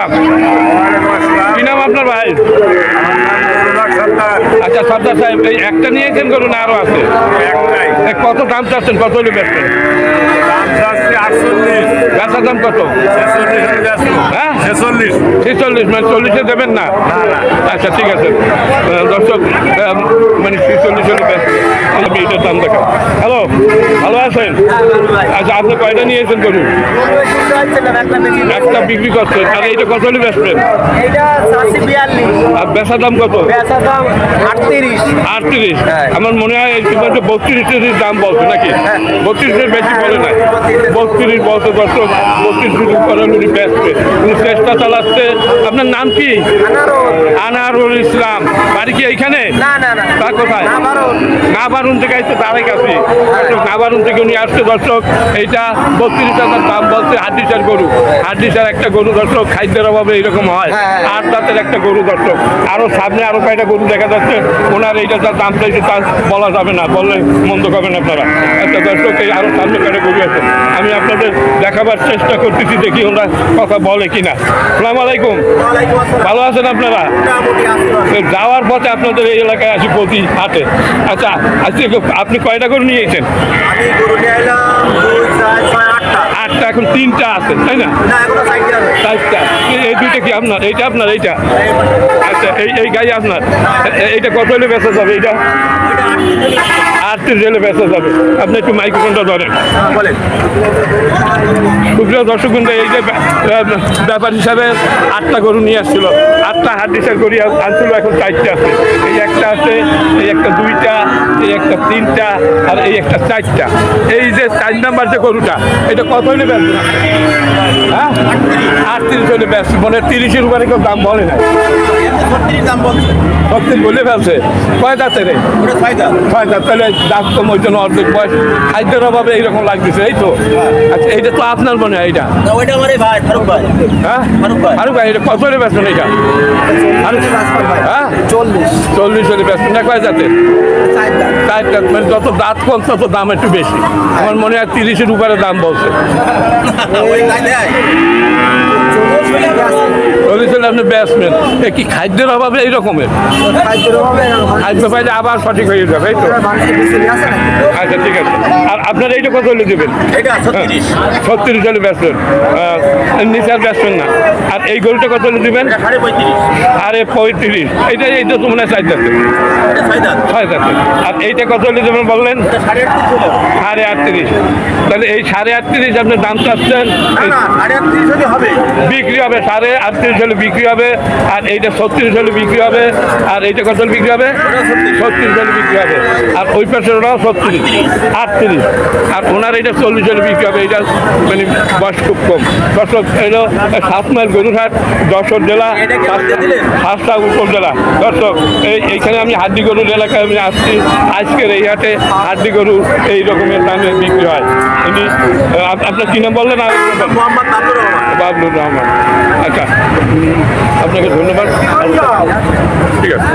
আসসালাম। কি নাম আপনার ভাই? আচ্ছা সর্দার সাহেব, এই একটা নিয়েছেন গরু না আরো আছে? কত দাম চাচ্ছেন, কত হলে বেচবেন? বেচার দাম কত? হ্যাঁ 46, মানে 40-এ দেবেন না? আচ্ছা ঠিক আছে দর্শক, মানে 46 হলে আমি এটার দাম দেখাম। হ্যালো, ভালো আছেন? আচ্ছা আপনি কয়টা নিয়েছেন গরু? একটা বিক্রি করছেন, আর এইটা কত হলে বেচবেন? আর বেচার দাম কত? 38। আমার মনে হয় এই সময় 32-এর দাম বলছে নাকি? 32-এর বেশি বলে না, 32 বলছে দর্শক। 32 শুরু করেন উনি বেচবে, উনি চেষ্টা চালাচ্ছে। আপনার নাম কি? আনারুল ইসলাম। বাড়ি কি এইখানে? তা কোথায়? নাবারুন থেকে আসছে, তারাই কাছে নাবারুন থেকে উনি আসছে দর্শক। এইটা 32,000 দাম বলছে। হাড্ডিসার গরু, হাড্ডিসার একটা গরু দর্শক, খাদ্যের অভাবে এইরকম হয়। 8 দাঁতের একটা গরু দর্শক। আরো সামনে আরো কয়টা গরু দেখা যাচ্ছে। ওনার এইটা তার দাম চাইছে, তা বলা যাবে না, বললে মন্দ করবেন আপনারা। একটা দর্শক, এই আরো সামনে কয়টা গরু আছে, আমি আপনাদের দেখাবার চেষ্টা করতেছি, দেখি ওরা কথা বলে কিনা। আসসালামু আলাইকুম, ভালো আছেন আপনারা? যাওয়ার পথে আপনাদের এই এলাকায় আসি প্রতি হাটে। আচ্ছা আজকে আপনি কয়টা গরু নিয়েছেন? আটটা, এখন 3টা আছে তাই না? 4টা। এই 2টা কি আপনার? এইটা আপনার? এইটা আচ্ছা, এই গাই আপনার? এইটা কত হলে বেচা যাবে? এইটা 38 হলে বেচা যাবে। আপনি একটু মাইক্রোফোনটা ধরেন। সুপ্রিয় দর্শক বৃন্দ, এই যে ব্যাপার হিসাবে 8টা গরু নিয়ে আসছিল, 8টা হাড্ডিসার গরু আনছিল, এখন 4টা আছে। এই একটা আছে, এই একটা 2টা, এই একটা 3টা, আর এই একটা 4টা। এই যে 4 নাম্বার যে গরুটা, এটা কত হলে বেচবে? হ্যাঁ 38 হলে বেচবে, মানে 30-এর উপরে কেউ দাম বলে না। 36 বলে ফেলছে। কয় দাঁতের? 6 দাঁত। তাহলে দাম কম, ওই জন্য অর্ধেক বয়স, খাদ্যের অভাবে এইরকম লাগতেছে, এই তো। আচ্ছা এইটা তো আপনার মনে হয়? এইটা হ্যাঁ ফারুক ভাই, এটা কত হলে বেচবেন? এইটা 40 হলে বেচবেন না? কয় দাঁতের? 4 দাঁত। মানে যত দাঁত কম তত দাম একটু বেশি। আমার মনে হয় 30-এর উপরে দাম বলছে। 40 হলে আপনি বেচবেন। কি খাদ্যের অভাবে এই রকমের? খাদ্য পাইলে আবার সঠিক হয়ে যাবে, এই তো। আচ্ছা ঠিক আছে। আর আপনার এইটা কত হলে দেবেন? 36 হলে বেচবেন, নিচে আর বেচবেন না। আর এই গরুটা কত হলে দেবেন? 35। এইটা তো মনে হয় 4 দাঁতের। 6 দাঁতের। আর এইটা কত হলে দেবেন বললেন? 38.5। তাহলে এই 38.5 আপনার দাম চাচ্ছেন, বিক্রি হবে 38.5 হলে বিক্রি হবে। আর এইটা 36 হলে বিক্রি হবে। আর এইটা কত হলে বিক্রি হবে? 36 হলে বিক্রি হবে। আর ওই পাশের ওনার 36, 38। আর ওনার এইটা 40 হলে বিক্রি হবে। এইটা মানে বয়স খুব কম। দর্শক, এলো 7 মাইল গরুরহাট, যশোর জেলা, 5টা উপজেলা। দর্শক, এইখানে আমি হাড্ডি গরুর এলাকায় আমি আসছি। আজকের এই হাটে হাড্ডি গরু এই রকমের দামে বিক্রি হয়। আপনার কি নাম বললেন? বাবলুর রহমান। আচ্ছা, আপনাকে ধন্যবাদ। ঠিক আছে।